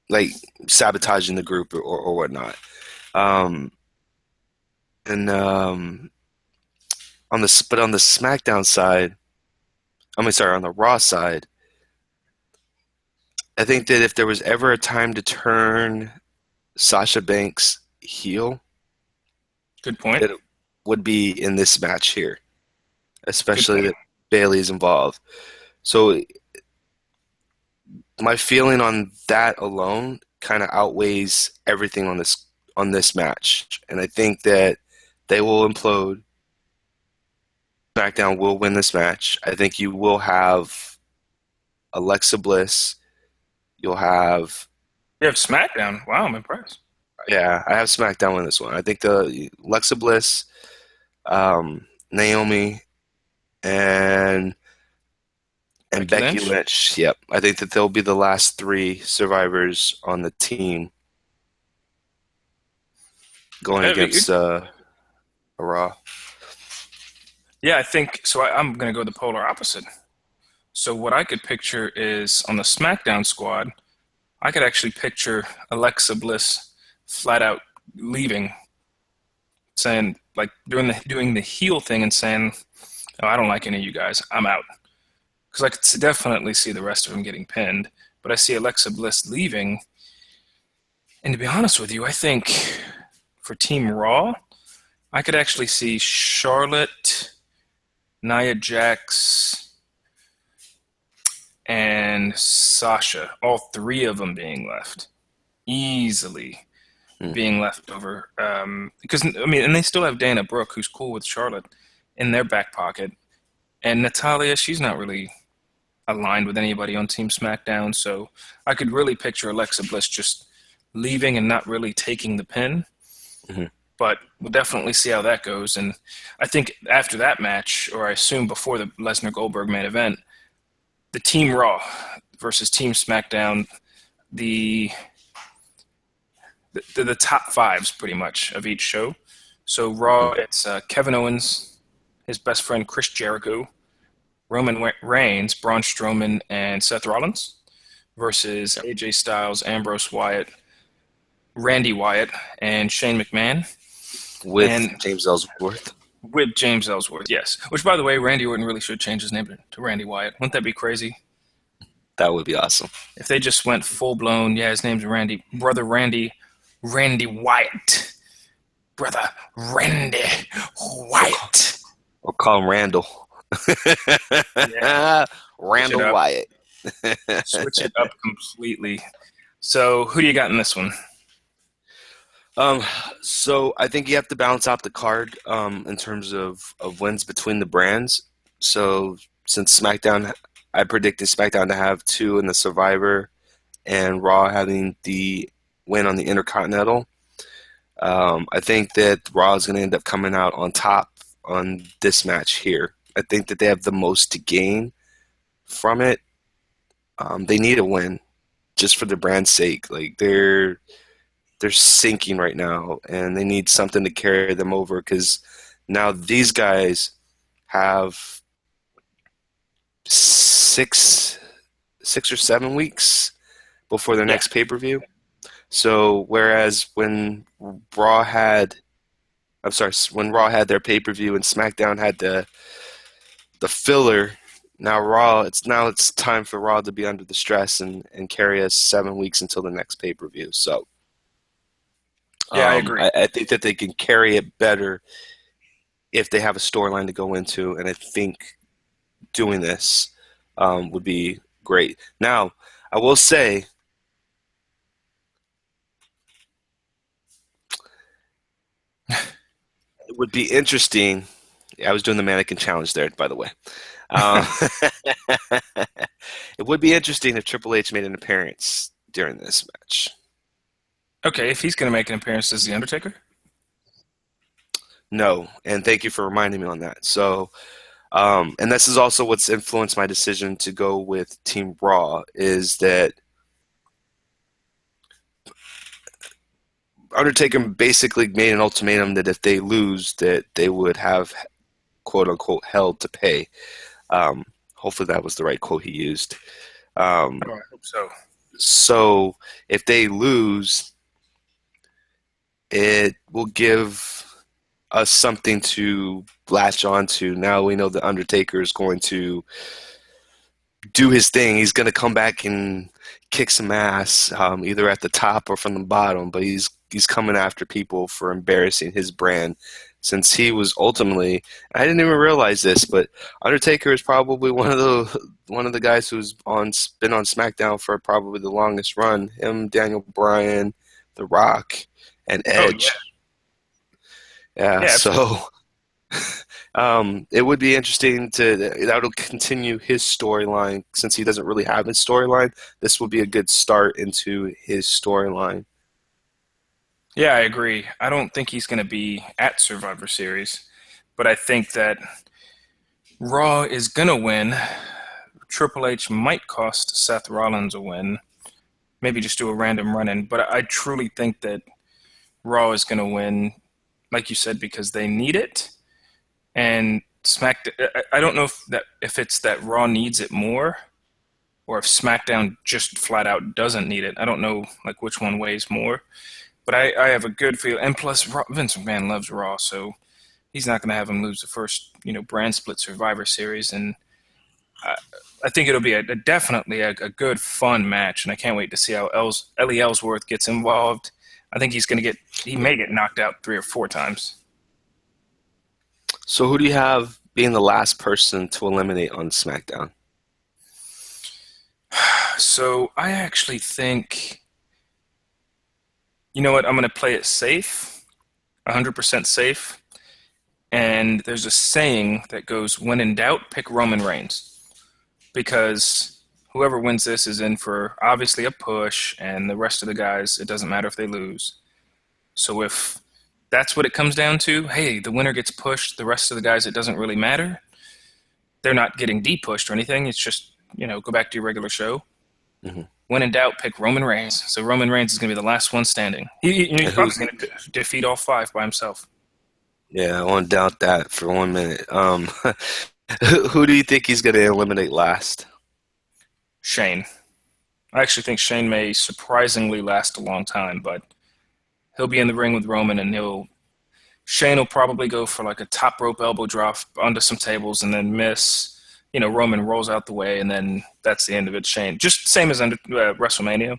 like sabotaging the group or whatnot. Um, and on the SmackDown side, I mean, sorry, on the Raw side, I think that if there was ever a time to turn Sasha Banks heel, Good point. it would be in this match here, Good especially point. that Bayley is involved. So my feeling on that alone kind of outweighs everything on this match, and I think that they will implode. SmackDown will win this match. I think you will have Alexa Bliss. You'll have You have SmackDown. Wow, I'm impressed. yeah. I have SmackDown win this one. I think the Alexa Bliss, Naomi, and Becky Becky Lynch. Lynch. Yep, I think that they'll be the last three survivors on the team going against Raw. Yeah, I think so. I'm going to go the polar opposite. So what I could picture is on the SmackDown squad, I could actually picture Alexa Bliss flat out leaving, saying, like, doing the heel thing and saying, "Oh, I don't like any of you guys. I'm out." Because I could definitely see the rest of them getting pinned, but I see Alexa Bliss leaving. And to be honest with you, I think for Team Raw, I could actually see Charlotte, Nia Jax, and Sasha, all three of them being left easily, Hmm. being left over. Because I mean, and they still have Dana Brooke, who's cool with Charlotte, in their back pocket, and Natalia, she's not really aligned with anybody on Team SmackDown, so I could really picture Alexa Bliss just leaving and not really taking the pin. Hmm. But we'll definitely see how that goes. And I think after that match, or I assume before the Lesnar Goldberg main event, the Team Raw versus Team SmackDown, the the top fives pretty much of each show. So Raw, it's Kevin Owens, his best friend Chris Jericho, Roman Reigns, Braun Strowman, and Seth Rollins versus Yep. AJ Styles, Ambrose Wyatt, Randy Wyatt, and Shane McMahon. With And James Ellsworth. with James Ellsworth, yes. Which, by the way, Randy Orton really should change his name to Randy Wyatt. Wouldn't that be crazy? That would be awesome. If they just went full blown, yeah, his name's Randy, brother Randy, Randy Wyatt, brother Randy We'll call, Wyatt. we'll call him Randall. Yeah, switch it Randall up, Wyatt. switch it up completely. So who do you got in this one? Um, so I think you have to balance out the card in terms of wins between the brands. So since SmackDown, I predicted SmackDown to have two in the Survivor and Raw having the win on the Intercontinental. I think that Raw is going to end up coming out on top on this match here. I think that they have the most to gain from it. They need a win just for the brand's sake. Like they're sinking right now, and they need something to carry them over because now these guys have six or 7 weeks before their Yeah, next pay-per-view. So whereas Raw had, I'm sorry, when Raw had their pay-per-view and SmackDown had the filler, now it's time for Raw to be under the stress and carry us 7 weeks until the next pay-per-view. So yeah, I agree. I think that they can carry it better if they have a storyline to go into, and I think doing this would be great. Now, I will say it would be interesting. I was doing the mannequin challenge there, by the way. Um, it would be interesting if Triple H made an appearance during this match. Okay, if he's going to make an appearance as The Undertaker. No, and thank you for reminding me on that. So, and this is also what's influenced my decision to go with Team Raw is that Undertaker basically made an ultimatum that if they lose, that they would have quote unquote hell to pay. Hopefully that was the right quote he used. Oh, I hope so. So if they lose, it will give us something to latch on to. Now we know the Undertaker is going to do his thing. He's going to come back and kick some ass, either at the top or from the bottom. But he's coming after people for embarrassing his brand, since he was ultimately. I didn't even realize this, but Undertaker is probably one of the guys who's been on SmackDown for probably the longest run. Him, Daniel Bryan, The Rock, and Oh yeah, Edge. Yeah, yeah, absolutely. so it would be interesting that'll continue his storyline since he doesn't really have his storyline. This will be a good start into his storyline. Yeah, I agree. I don't think he's going to be at Survivor Series, but I think that Raw is going to win. Triple H might cost Seth Rollins a win. Maybe just do a random run in, but I truly think that Raw is going to win, like you said, because they need it. And I don't know if it's that Raw needs it more, or if SmackDown just flat out doesn't need it. I don't know like which one weighs more, but I have a good feel. And plus, Vince McMahon loves Raw, so he's not going to have him lose the first brand split Survivor Series. And I, I think it'll be definitely a good fun match, and I can't wait to see how Ellie Ellsworth gets involved. I think he may get knocked out 3 or 4 times. So who do you have being the last person to eliminate on SmackDown? So I actually think, you know what, I'm going to play it safe, 100% safe. And there's a saying that goes, when in doubt, pick Roman Reigns. Because whoever wins this is in for obviously a push, and the rest of the guys, it doesn't matter if they lose. So if that's what it comes down to, hey, the winner gets pushed, the rest of the guys, it doesn't really matter. They're not getting de-pushed or anything. It's just, go back to your regular show. Hmm. When in doubt, pick Roman Reigns. So Roman Reigns is going to be the last one standing. He's And probably going to defeat all 5 by himself. yeah, I won't doubt that for 1 minute. Who do you think he's going to eliminate last? Shane. I actually think Shane may surprisingly last a long time, but he'll be in the ring with Roman, and Shane will probably go for like a top rope elbow drop onto some tables and then miss. Roman rolls out the way, and then that's the end of it. Shane, just same as under WrestleMania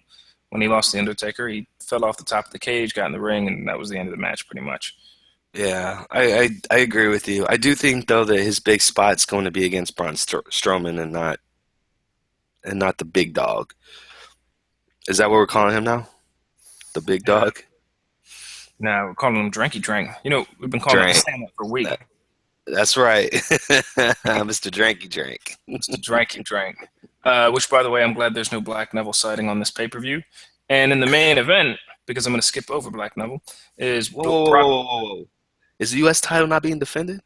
when he lost the Undertaker, he fell off the top of the cage, got in the ring, and that was the end of the match, pretty much. Yeah, I agree with you. I do think though that his big spot's going to be against Braun Strowman and not the big dog. Is that what we're calling him now? The big Uh, dog? Now we're calling him Dranky Drank. We've been calling Drank. saying that for a week. That's right. Mr. Dranky Drank. It's Dranky Drank. Which, by the way, I'm glad there's no Black Neville sighting on this pay-per-view. And in the main event, because I'm going to skip over Black Neville, is Whoa, whoa, Brock. whoa, whoa, whoa. Is the U.S. title not being defended?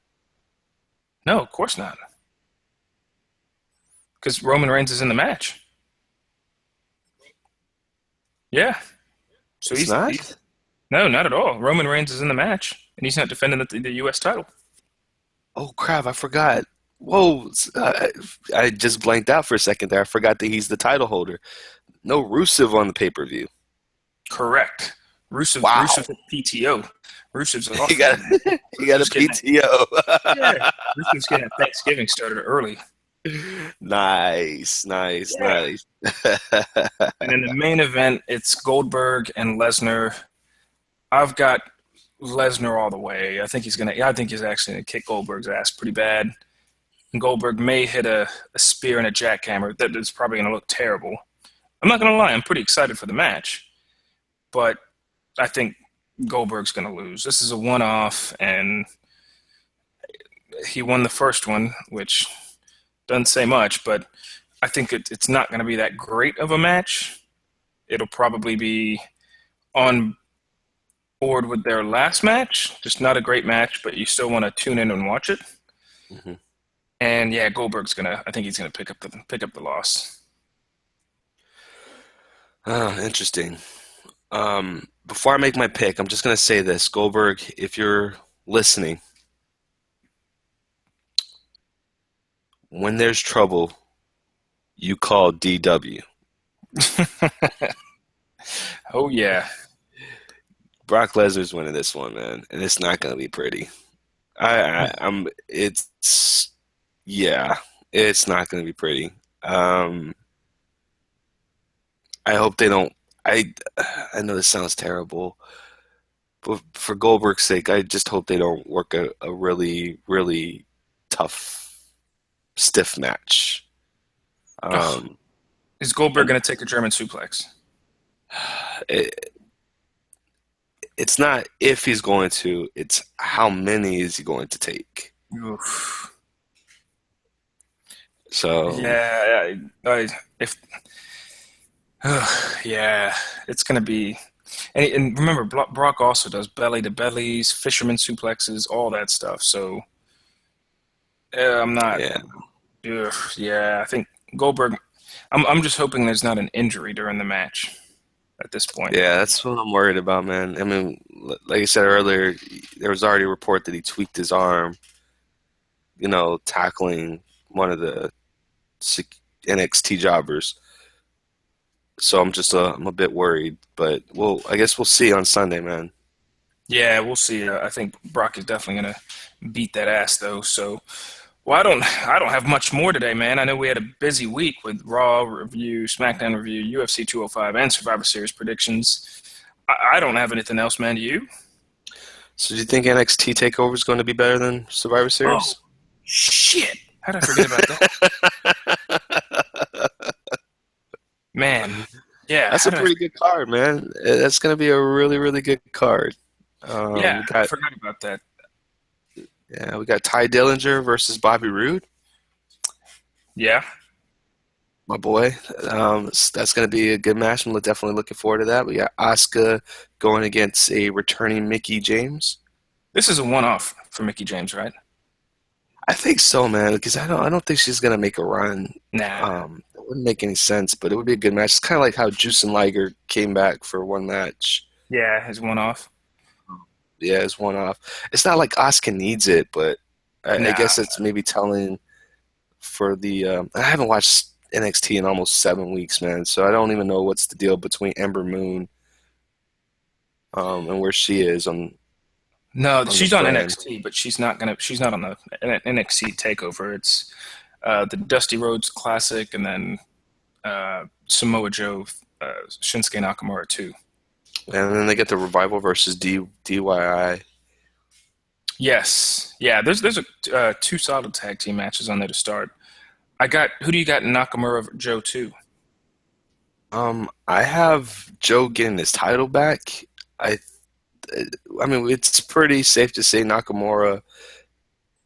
No, of course not, because Roman Reigns is in the match. Yeah, so It's he's not? no, not at all. Roman Reigns is in the match, and he's not defending the U.S. title. Oh, crap, I forgot. Whoa, I just blanked out for a second there. I forgot that he's the title holder. No Rusev on the pay-per-view. Correct. Rusev Wow. at PTO. Rusev's He off. got he got a Just getting PTO. yeah. Rusev's getting Thanksgiving started early. Nice, nice, Yeah. nice. And in the main event, it's Goldberg and Lesnar. I've got Lesnar all the way. I think he's actually gonna kick Goldberg's ass pretty bad. And Goldberg may hit a spear and a jackhammer. That is probably gonna look terrible. I'm not gonna lie, I'm pretty excited for the match, but I think Goldberg's gonna lose. This is a one-off, and he won the first one, which doesn't say much, but I think it's not gonna be that great of a match. It'll probably be on board with their last match. Just not a great match, but you still want to tune in and watch it. Mhm. And yeah, Goldberg's gonna. I think he's gonna pick up the loss. Ah, interesting. Before I make my pick, I'm just gonna say this, Goldberg, if you're listening, when there's trouble, you call DW. Oh yeah, Brock Lesnar's winning this one, man, and it's not gonna be pretty. It's yeah, it's not gonna be pretty. Um, I hope they don't. I I know this sounds terrible, but for Goldberg's sake, I just hope they don't work a really, really tough, stiff match. Ugh. Um, Is Goldberg gonna take a German suplex? it, it's not if he's going to, it's how many is he going to take. Oof. So, Yeah, if yeah, it's gonna be. And remember, Brock also does belly to bellies, fisherman suplexes, all that stuff. So I'm not. yeah, Ugh, yeah, I think Goldberg. I'm just hoping there's not an injury during the match at this point. yeah, that's what I'm worried about, man. I mean, like I said earlier, there was already a report that he tweaked his arm, tackling one of the NXT jobbers. So I'm a bit worried, but I guess we'll see on Sunday, man. Yeah, we'll see. I think Brock is definitely gonna beat that ass though. So, well, I don't have much more today, man. I know we had a busy week with Raw review, SmackDown review, UFC 205, and Survivor Series predictions. I don't have anything else, man. Do you? So do you think NXT Takeover is going to be better than Survivor Oh Series? shit! How did I forget about that, man? Yeah, That's how a did I? pretty good card, man. That's going to be a really, really good card. Yeah, We I got forgot about that. yeah, we got Ty Dillinger versus Bobby Roode, Yeah, my boy. That's going to be a good match. I'm definitely looking forward to that. We got Asuka going against a returning Mickey James. this is a one-off for Mickey James, right? I think so, man, because I don't think she's gonna make a run. Nah. It wouldn't make any sense, but it would be a good match. It's kind of like how Juice and Liger came back for one match. Yeah, it's one-off. Yeah, it's one off. It's not like Asuka needs it, but I Nah. guess it's maybe telling for the. I haven't watched NXT in almost 7 weeks, man, so I don't even know what's the deal between Ember Moon and where she is No, on the she's on brand. NXT, but she's not on the NXT takeover. It's the Dusty Rhodes Classic, and then Samoa Joe, Shinsuke Nakamura too. And then they get the Revival versus DYI. Yes, yeah. There's two solid tag team matches on there to start. I got who do you got in Nakamura Joe too? I have Joe getting his title back. I, I mean, it's pretty safe to say Nakamura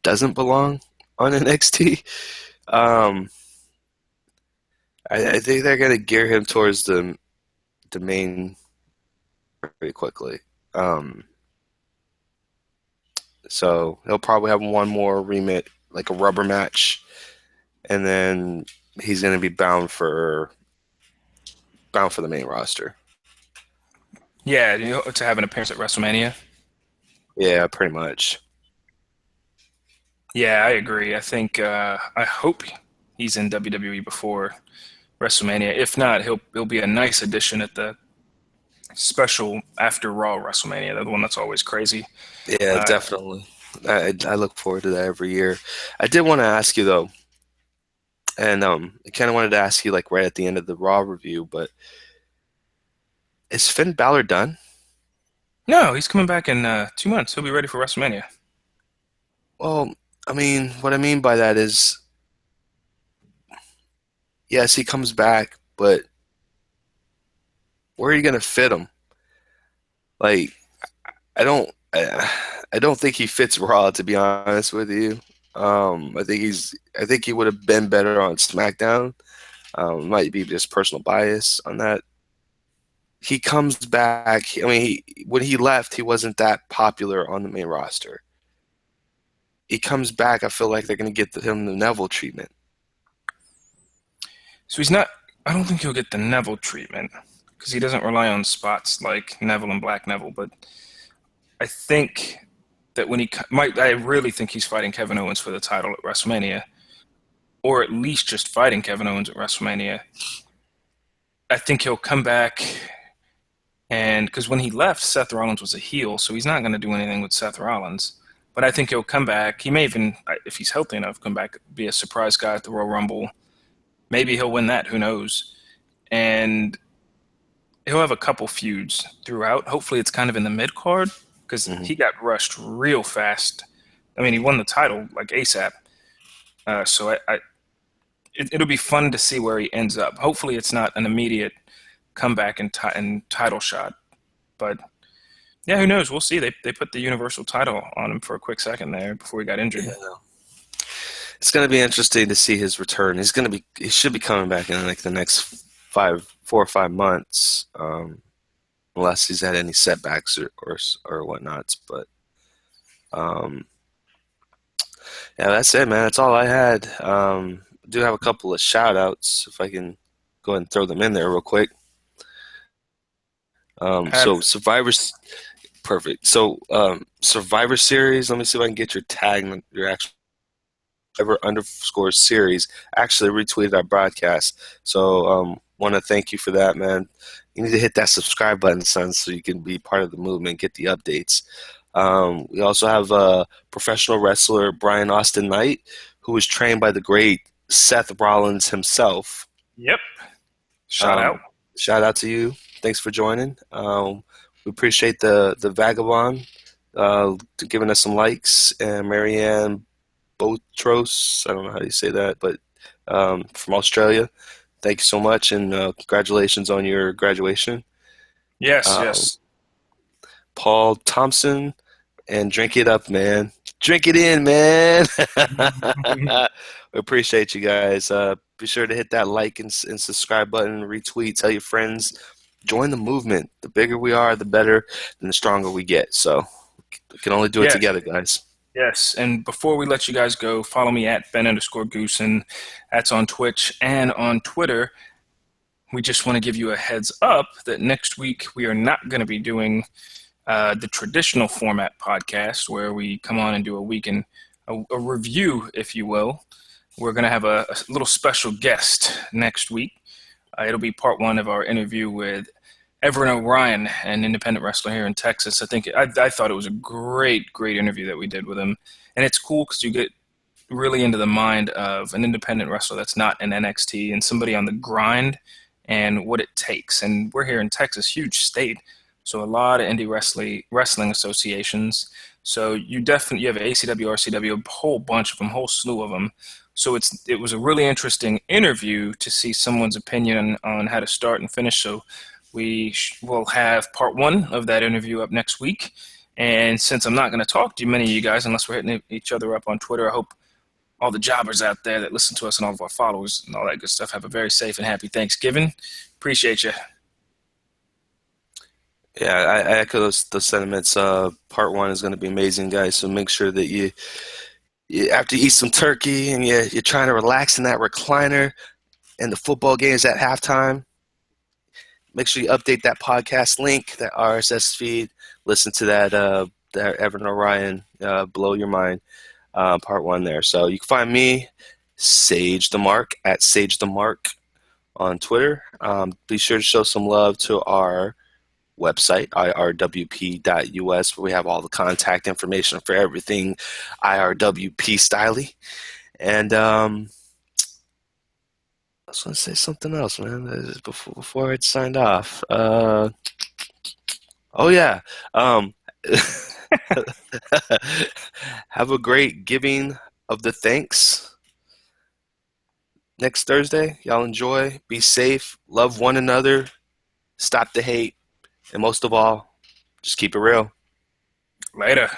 doesn't belong on NXT. Um, I think they're gonna gear him towards the main pretty quickly. Um, so he'll probably have one more remit, like a rubber match, and then he's gonna be bound for the main roster. Yeah, to have an appearance at WrestleMania. Yeah, pretty much. Yeah, I agree. I hope he's in WWE before WrestleMania. If not, he'll be a nice addition at the special after Raw WrestleMania, the one that's always crazy. Yeah, Uh, definitely. I look forward to that every year. I did want to ask you though, and I kind of wanted to ask you like right at the end of the Raw review, but is Finn Balor done? no, he's coming back in 2 months. He'll be ready for WrestleMania. Well, I mean, what I mean by that is, yes, he comes back, but where are you gonna fit him? Like, I don't, I don't think he fits Raw, to be honest with you. I think he would have been better on SmackDown. Might be just personal bias on that. He comes back. I mean, when he left, he wasn't that popular on the main roster. He comes back. I feel like they're going to get him the Neville treatment. So he's not. I don't think he'll get the Neville treatment because he doesn't rely on spots like Neville and Black Neville. But I think that when I really think he's fighting Kevin Owens for the title at WrestleMania, or at least just fighting Kevin Owens at WrestleMania. I think he'll come back, and because when he left, Seth Rollins was a heel, so he's not going to do anything with Seth Rollins. But I think he'll come back. He may even, if he's healthy enough, come back, be a surprise guy at the Royal Rumble. Maybe he'll win that. Who knows? And he'll have a couple feuds throughout. Hopefully, it's kind of in the mid card because Hmm. he got rushed real fast. I mean, he won the title like ASAP. It'll be fun to see where he ends up. Hopefully, it's not an immediate comeback and title shot. But yeah, who knows? We'll see. They put the Universal title on him for a quick second there before he got injured. Yeah. It's going to be interesting to see his return. He should be coming back in like the next 4 or 5 months, unless he's had any setbacks or whatnots. But um, yeah, that's it, man. That's all I had. I do have a couple of shout outs if I can go ahead and throw them in there real quick. Have Perfect. So Survivor Series. Let me see if I can get your tag, your actual _series actually retweeted our broadcast. So want to thank you for that, man. You need to hit that subscribe button, son, so you can be part of the movement, get the updates. We also have professional wrestler Brian Austin Knight, who was trained by the great Seth Rollins himself. Yep. Shout out. Shout out to you. Thanks for joining. We appreciate the Vagabond giving us some likes, and Marianne Botros, I don't know how you say that, but from Australia. Thank you so much, and congratulations on your graduation. Yes, Um, yes. Paul Thompson, and drink it up, man. Drink it in, man. We appreciate you guys. Be sure to hit that like and subscribe button, retweet, tell your friends, join the movement. The bigger we are, the better, and the stronger we get. So we can only do it Yeah, together, guys. yes. And before we let you guys go, follow me at Ben_Goosen. That's on Twitch and on Twitter. We just want to give you a heads up that next week we are not going to be doing the traditional format podcast where we come on and do a week in a review, if you will. We're going to have a little special guest next week. It'll be part one of our interview with Everett O'Ryan, an independent wrestler here in Texas. I thought it was a great interview that we did with him, and it's cool because you get really into the mind of an independent wrestler that's not an NXT and somebody on the grind and what it takes. And we're here in Texas, huge state, so a lot of indie wrestling associations. So you have ACW, RCW, a whole bunch of them, whole slew of them. So it was a really interesting interview to see someone's opinion on how to start and finish. So will have part one of that interview up next week. And since I'm not going to talk to many of you guys unless we're hitting each other up on Twitter, I hope all the jobbers out there that listen to us and all of our followers and all that good stuff have a very safe and happy Thanksgiving. Appreciate you. Yeah, I echo those sentiments. Part one is going to be amazing, guys. So make sure that you after you eat some turkey and you're trying to relax in that recliner and the football game is at halftime, make sure you update that podcast link, that RSS feed. Listen to that Evan Orion blow your mind part one there. So you can find me, Sage the Mark, at Sage the Mark on Twitter. Be sure to show some love to our website, IRWP.us, where we have all the contact information for everything IRWP styly. And I was going to say something else, man, before it signed off. Oh, yeah. Have a great giving of the thanks next Thursday. Y'all enjoy. Be safe. Love one another. Stop the hate. And most of all, just keep it real. Later.